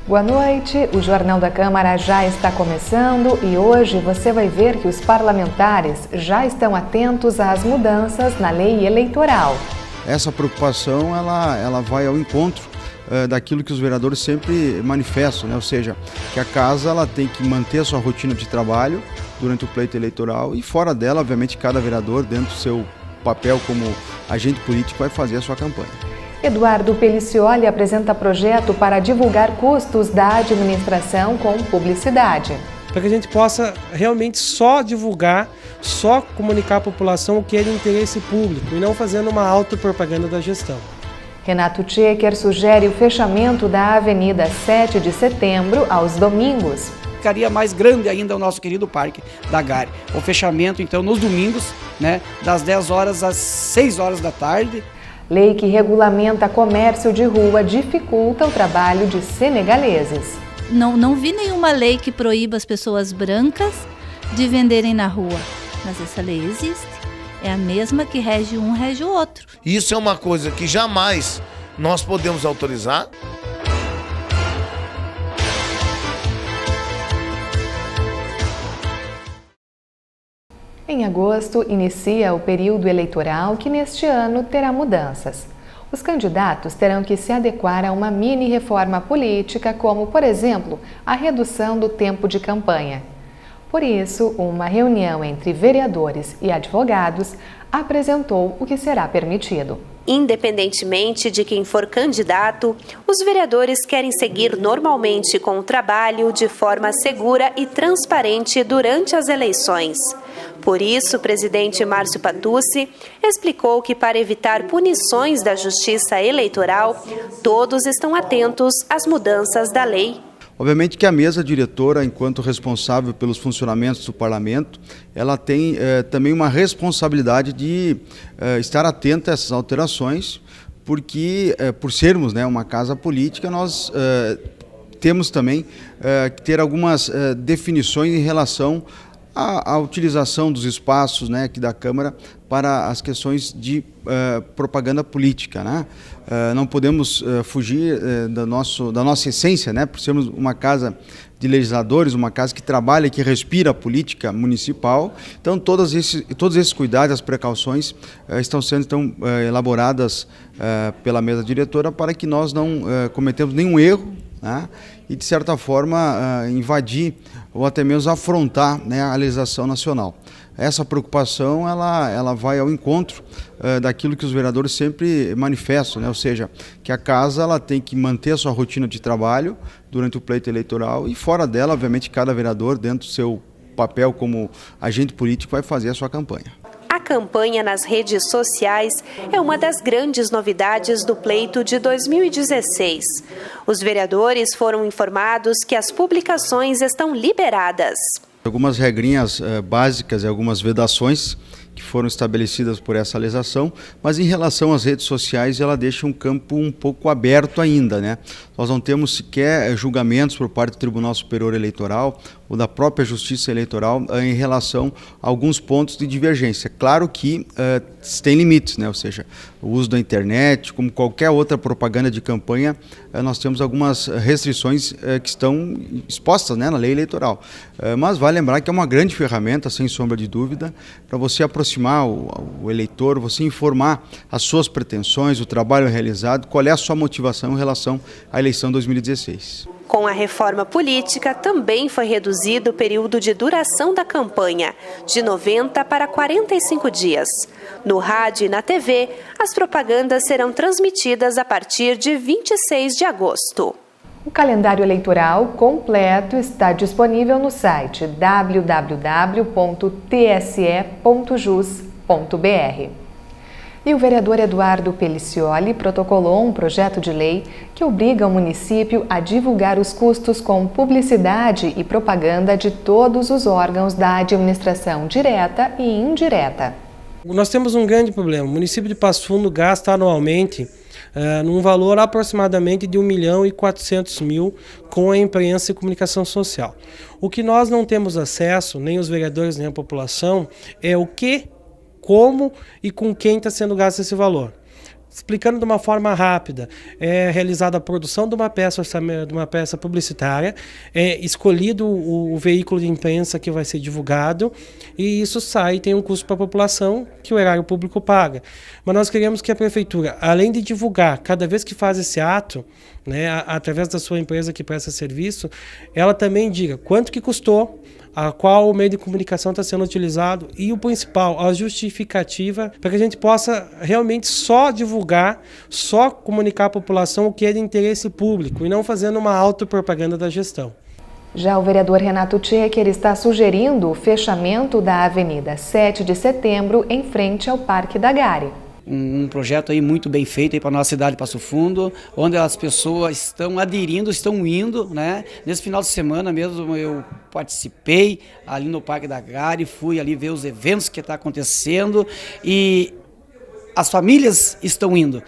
Boa noite, o Jornal da Câmara já está começando e hoje você vai ver que os parlamentares já estão atentos às mudanças na lei eleitoral. Essa preocupação ela vai ao encontro daquilo que os vereadores sempre manifestam, né? Ou seja, que a casa ela tem que manter a sua rotina de trabalho durante o pleito eleitoral e fora dela, obviamente, cada vereador, dentro do seu papel como agente político, vai fazer a sua campanha. Eduardo Pelicioli apresenta projeto para divulgar custos da administração com publicidade. Para que a gente possa realmente só divulgar, só comunicar à população o que é de interesse público e não fazendo uma autopropaganda da gestão. Renato Tchequer sugere o fechamento da Avenida 7 de Setembro aos domingos. Ficaria mais grande ainda o nosso querido Parque da Gare. O fechamento, então, nos domingos, das 10 horas às 6 horas da tarde. Lei que regulamenta comércio de rua dificulta o trabalho de senegaleses. Não vi nenhuma lei que proíba as pessoas brancas de venderem na rua, mas essa lei existe. É a mesma que rege um, rege o outro. Isso é uma coisa que jamais nós podemos autorizar. Em agosto, inicia o período eleitoral que neste ano terá mudanças. Os candidatos terão que se adequar a uma mini-reforma política, como, por exemplo, a redução do tempo de campanha. Por isso, uma reunião entre vereadores e advogados apresentou o que será permitido. Independentemente de quem for candidato, os vereadores querem seguir normalmente com o trabalho de forma segura e transparente durante as eleições. Por isso, o presidente Márcio Patucci explicou que, para evitar punições da Justiça Eleitoral, todos estão atentos às mudanças da lei. Obviamente que a mesa diretora, enquanto responsável pelos funcionamentos do parlamento, ela tem também uma responsabilidade de estar atenta a essas alterações, porque por sermos uma casa política, nós temos também que ter algumas definições em relação à utilização dos espaços aqui da Câmara para as questões de propaganda política, não podemos fugir da nossa essência, por sermos uma casa de legisladores, uma casa que trabalha e que respira a política municipal. Então, todos esses cuidados, as precauções estão sendo elaboradas pela mesa diretora para que nós não cometemos nenhum erro, e, de certa forma, invadir ou até mesmo afrontar a legislação nacional. Essa preocupação ela vai ao encontro daquilo que os vereadores sempre manifestam, ou seja, que a casa ela tem que manter a sua rotina de trabalho durante o pleito eleitoral e fora dela, obviamente, cada vereador, dentro do seu papel como agente político, vai fazer a sua campanha. A campanha nas redes sociais é uma das grandes novidades do pleito de 2016. Os vereadores foram informados que as publicações estão liberadas. Algumas regrinhas básicas e algumas vedações que foram estabelecidas por essa legislação, mas em relação às redes sociais ela deixa um campo um pouco aberto ainda, Nós não temos sequer julgamentos por parte do Tribunal Superior Eleitoral ou da própria Justiça Eleitoral em relação a alguns pontos de divergência. Claro que tem limites, ou seja, o uso da internet, como qualquer outra propaganda de campanha, nós temos algumas restrições que estão expostas na lei eleitoral. Mas vale lembrar que é uma grande ferramenta, sem sombra de dúvida, para você aproximar o eleitor, você informar as suas pretensões, o trabalho realizado, qual é a sua motivação em relação à eleição 2016. Com a reforma política, também foi reduzido o período de duração da campanha, de 90 para 45 dias. No rádio e na TV, as propagandas serão transmitidas a partir de 26 de agosto. O calendário eleitoral completo está disponível no site www.tse.jus.br. E o vereador Eduardo Pelicioli protocolou um projeto de lei que obriga o município a divulgar os custos com publicidade e propaganda de todos os órgãos da administração direta e indireta. Nós temos um grande problema. O município de Passo Fundo gasta anualmente num valor aproximadamente de 1.400.000 com a imprensa e comunicação social. O que nós não temos acesso, nem os vereadores nem a população, é o que, como e com quem está sendo gasto esse valor. Explicando de uma forma rápida, é realizada a produção de uma peça publicitária, é escolhido o veículo de imprensa que vai ser divulgado e isso sai, tem um custo para a população que o erário público paga. Mas nós queremos que a prefeitura, além de divulgar, cada vez que faz esse ato, né, através da sua empresa que presta serviço, ela também diga quanto que custou, a qual meio de comunicação está sendo utilizado e o principal, a justificativa, para que a gente possa realmente só divulgar, só comunicar à população o que é de interesse público e não fazendo uma autopropaganda da gestão. Já o vereador Renato Tchecker está sugerindo o fechamento da Avenida 7 de Setembro em frente ao Parque da Gare. Um projeto aí muito bem feito para a nossa cidade de Passo Fundo, onde as pessoas estão aderindo, estão indo, né? Nesse final de semana mesmo eu participei ali no Parque da Gare, fui ali ver os eventos que está acontecendo e as famílias estão indo.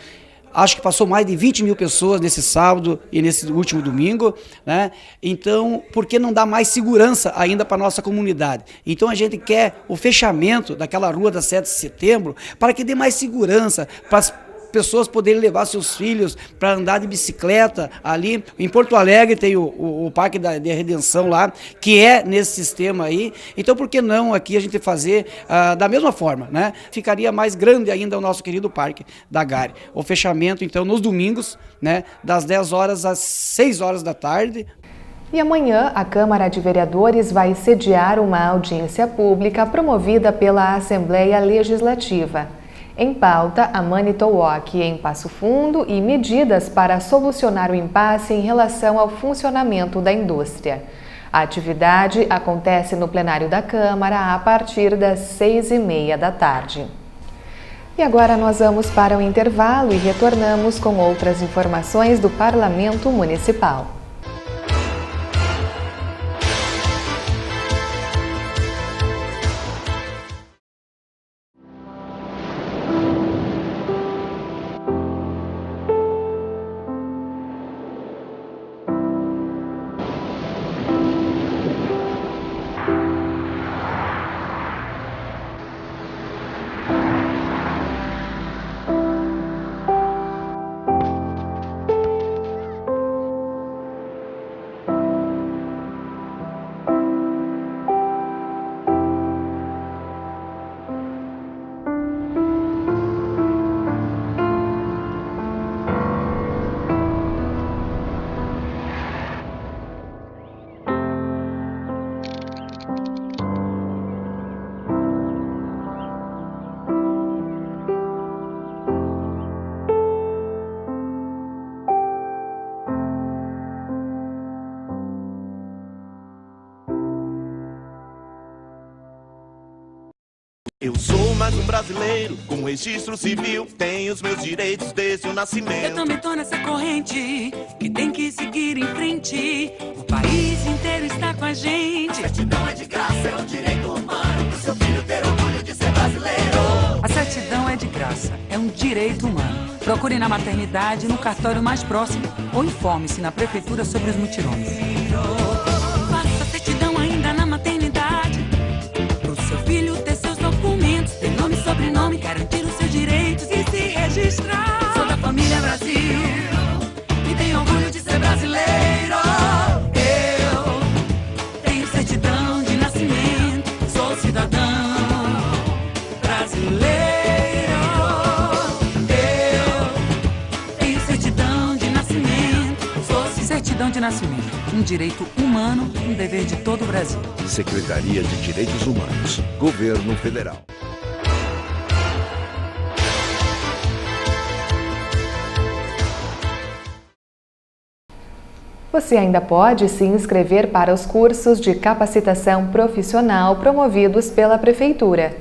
Acho que passou mais de 20 mil pessoas nesse sábado e nesse último domingo, né? Então, por que não dar mais segurança ainda para a nossa comunidade? Então, a gente quer o fechamento daquela rua da 7 de setembro para que dê mais segurança para as pessoas poderem levar seus filhos para andar de bicicleta ali. Em Porto Alegre tem o Parque da Redenção lá, que é nesse sistema aí. Então, por que não aqui a gente fazer da mesma forma, né? Ficaria mais grande ainda o nosso querido Parque da Gare. O fechamento, então, nos domingos, né, das 10 horas às 6 horas da tarde. E amanhã, a Câmara de Vereadores vai sediar uma audiência pública promovida pela Assembleia Legislativa. Em pauta, a Manitou Walk em Passo Fundo e medidas para solucionar o impasse em relação ao funcionamento da indústria. A atividade acontece no plenário da Câmara a partir das 6h30 da tarde. E agora nós vamos para o intervalo e retornamos com outras informações do Parlamento Municipal. Eu sou mais um brasileiro com registro civil, tenho os meus direitos desde o nascimento. Eu também tô nessa corrente que tem que seguir em frente. O país inteiro está com a gente. A certidão é de graça, é um direito humano pro seu filho ter orgulho de ser brasileiro. A certidão é de graça, é um direito humano. Procure na maternidade, no cartório mais próximo ou informe-se na prefeitura sobre os mutirões. Faça a certidão ainda na maternidade, Pro seu filho ter seus documentos, ter nome e sobrenome, garantir os seus direitos e se registrar. sou da família Brasil e tenho orgulho de ser brasileiro. Eu tenho certidão de nascimento, sou cidadão brasileiro. Eu tenho certidão de nascimento, sou certidão de nascimento, um direito humano, um dever de todo o Brasil. Secretaria de Direitos Humanos, Governo Federal. Você ainda pode se inscrever para os cursos de capacitação profissional promovidos pela Prefeitura.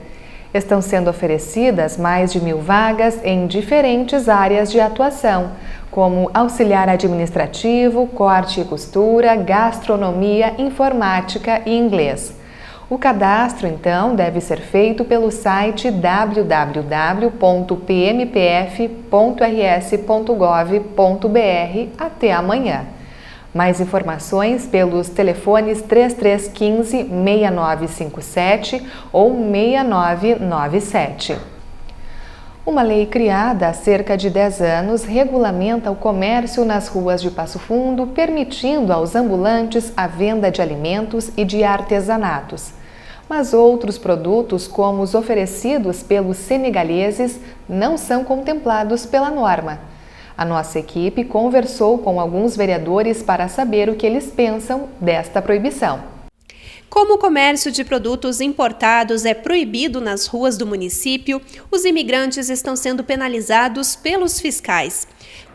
Estão sendo oferecidas mais de 1.000 vagas em diferentes áreas de atuação, como auxiliar administrativo, corte e costura, gastronomia, informática e inglês. O cadastro, então, deve ser feito pelo site www.pmpf.rs.gov.br até amanhã. Mais informações pelos telefones 3315-6957 ou 6997. Uma lei criada há cerca de 10 anos regulamenta o comércio nas ruas de Passo Fundo, permitindo aos ambulantes a venda de alimentos e de artesanatos. Mas outros produtos, como os oferecidos pelos senegaleses, não são contemplados pela norma. A nossa equipe conversou com alguns vereadores para saber o que eles pensam desta proibição. Como o comércio de produtos importados é proibido nas ruas do município, os imigrantes estão sendo penalizados pelos fiscais.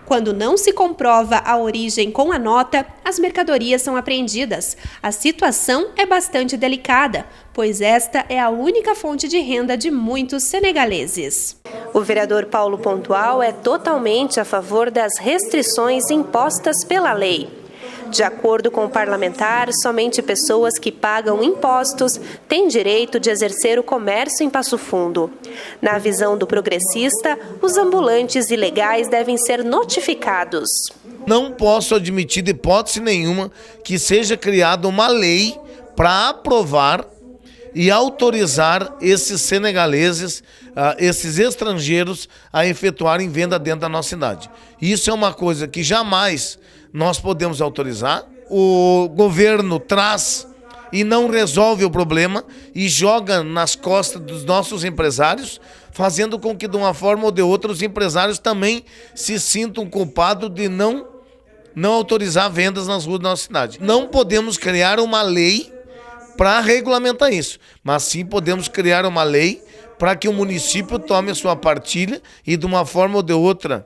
Quando não se comprova a origem com a nota, as mercadorias são apreendidas. A situação é bastante delicada, pois esta é a única fonte de renda de muitos senegaleses. O vereador Paulo Pontual é totalmente a favor das restrições impostas pela lei. De acordo com o parlamentar, somente pessoas que pagam impostos têm direito de exercer o comércio em Passo Fundo. Na visão do progressista, os ambulantes ilegais devem ser notificados. Não posso admitir de hipótese nenhuma que seja criada uma lei para aprovar e autorizar esses senegaleses, esses estrangeiros, a efetuarem venda dentro da nossa cidade. Isso é uma coisa que jamais nós podemos autorizar. O governo traz e não resolve o problema e joga nas costas dos nossos empresários, fazendo com que de uma forma ou de outra os empresários também se sintam culpados de não autorizar vendas nas ruas da nossa cidade. Não podemos criar uma lei para regulamentar isso, mas sim podemos criar uma lei para que o município tome a sua partilha e de uma forma ou de outra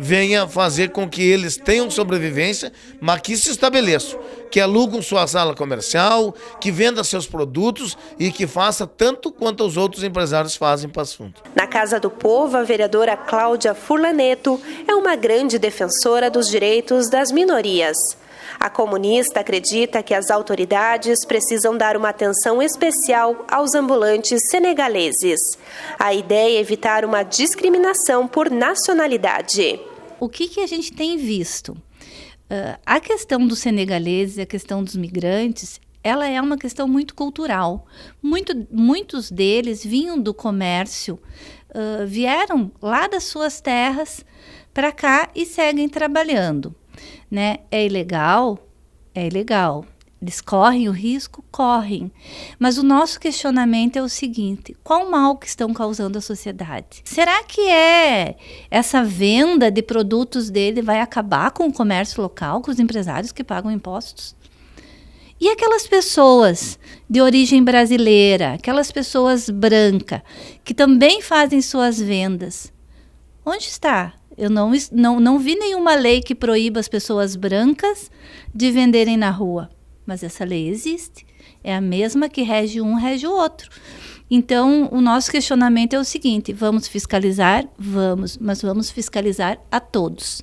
venha fazer com que eles tenham sobrevivência, mas que se estabeleçam, que alugam sua sala comercial, que venda seus produtos e que faça tanto quanto os outros empresários fazem em Passo Fundo. Na Casa do Povo, a vereadora Cláudia Furlaneto é uma grande defensora dos direitos das minorias. A comunista acredita que as autoridades precisam dar uma atenção especial aos ambulantes senegaleses. A ideia é evitar uma discriminação por nacionalidade. O que a gente tem visto? A questão dos senegaleses, a questão dos migrantes, ela é uma questão muito cultural. Muitos deles vinham do comércio, vieram lá das suas terras para cá e seguem trabalhando. Né? É ilegal? É ilegal. Eles correm o risco? Correm. Mas o nosso questionamento é o seguinte: qual mal que estão causando à sociedade? Será que essa venda de produtos dele vai acabar com o comércio local, com os empresários que pagam impostos? E aquelas pessoas de origem brasileira, aquelas pessoas brancas, que também fazem suas vendas, onde está? Eu não vi nenhuma lei que proíba as pessoas brancas de venderem na rua. Mas essa lei existe. É a mesma que rege um, rege o outro. Então, o nosso questionamento é o seguinte: vamos fiscalizar? Vamos, mas vamos fiscalizar a todos.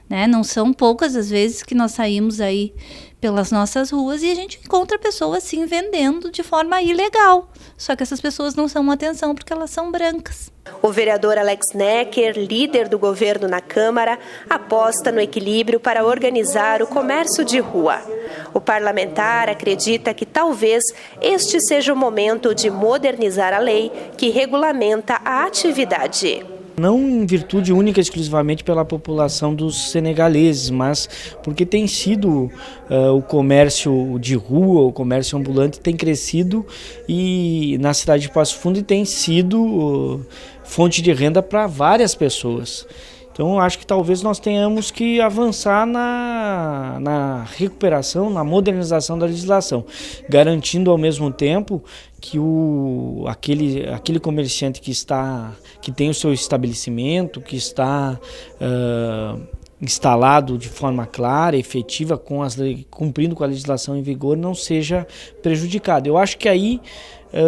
Né? Não são poucas as vezes que nós saímos aí pelas nossas ruas e a gente encontra pessoas assim vendendo de forma ilegal. Só que essas pessoas não chamam atenção porque elas são brancas. O vereador Alex Necker, líder do governo na Câmara, aposta no equilíbrio para organizar o comércio de rua. O parlamentar acredita que talvez este seja o momento de modernizar a lei que regulamenta a atividade. Não em virtude única e exclusivamente pela população dos senegaleses, mas porque tem sido o comércio de rua, o comércio ambulante tem crescido e na cidade de Passo Fundo e tem sido fonte de renda para várias pessoas. Então, acho que talvez nós tenhamos que avançar na recuperação, na modernização da legislação, garantindo ao mesmo tempo que aquele comerciante que tem o seu estabelecimento, que está instalado de forma clara, efetiva, cumprindo com a legislação em vigor, não seja prejudicado. Eu acho que aí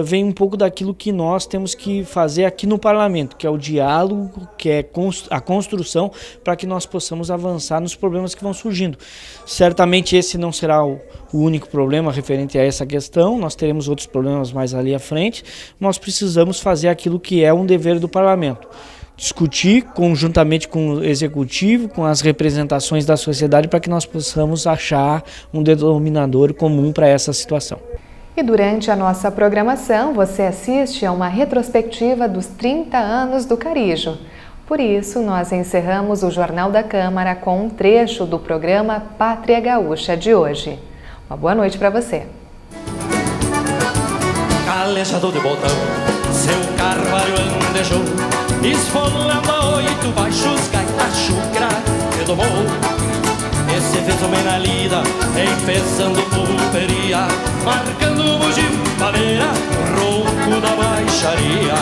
vem um pouco daquilo que nós temos que fazer aqui no parlamento, que é o diálogo, que é a construção, para que nós possamos avançar nos problemas que vão surgindo. Certamente esse não será o único problema referente a essa questão, nós teremos outros problemas mais ali à frente, nós precisamos fazer aquilo que é um dever do parlamento. Discutir conjuntamente com o executivo, com as representações da sociedade, para que nós possamos achar um denominador comum para essa situação. E durante a nossa programação, você assiste a uma retrospectiva dos 30 anos do Carijo. Por isso, nós encerramos o Jornal da Câmara com um trecho do programa Pátria Gaúcha de hoje. Uma boa noite para você. Calejador de botão, seu carvalho andejou, esfolando a 8 baixos, gaita chucra e domou. Esse fez homem na lida, enfesando pulperia, marcando bugio, madeira, ronco da baixaria.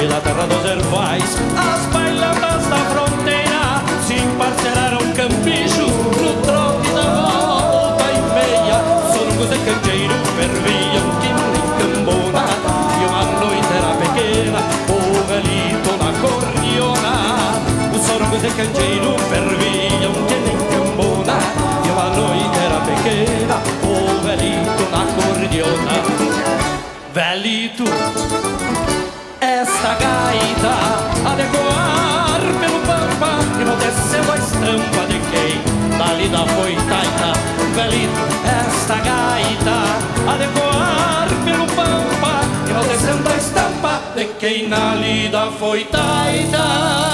E da terra dos ervais, as bailadas da fronteira se emparceraram cambichos no trote da volta e meia. Sorgos de candeeiro ferviam que nem cambona, e uma noite era pequena, o galito na cordiona. Os sorgos de candeeiro ferviam que nem cambona, e uma noite era pequena, o galito na cordiona. Velito, esta gaita a decoar pelo pampa, enaltecendo a estampa de quem da lida foi taita. Velito, esta gaita a decoar pelo pampa, enaltecendo a estampa de quem na lida foi taita.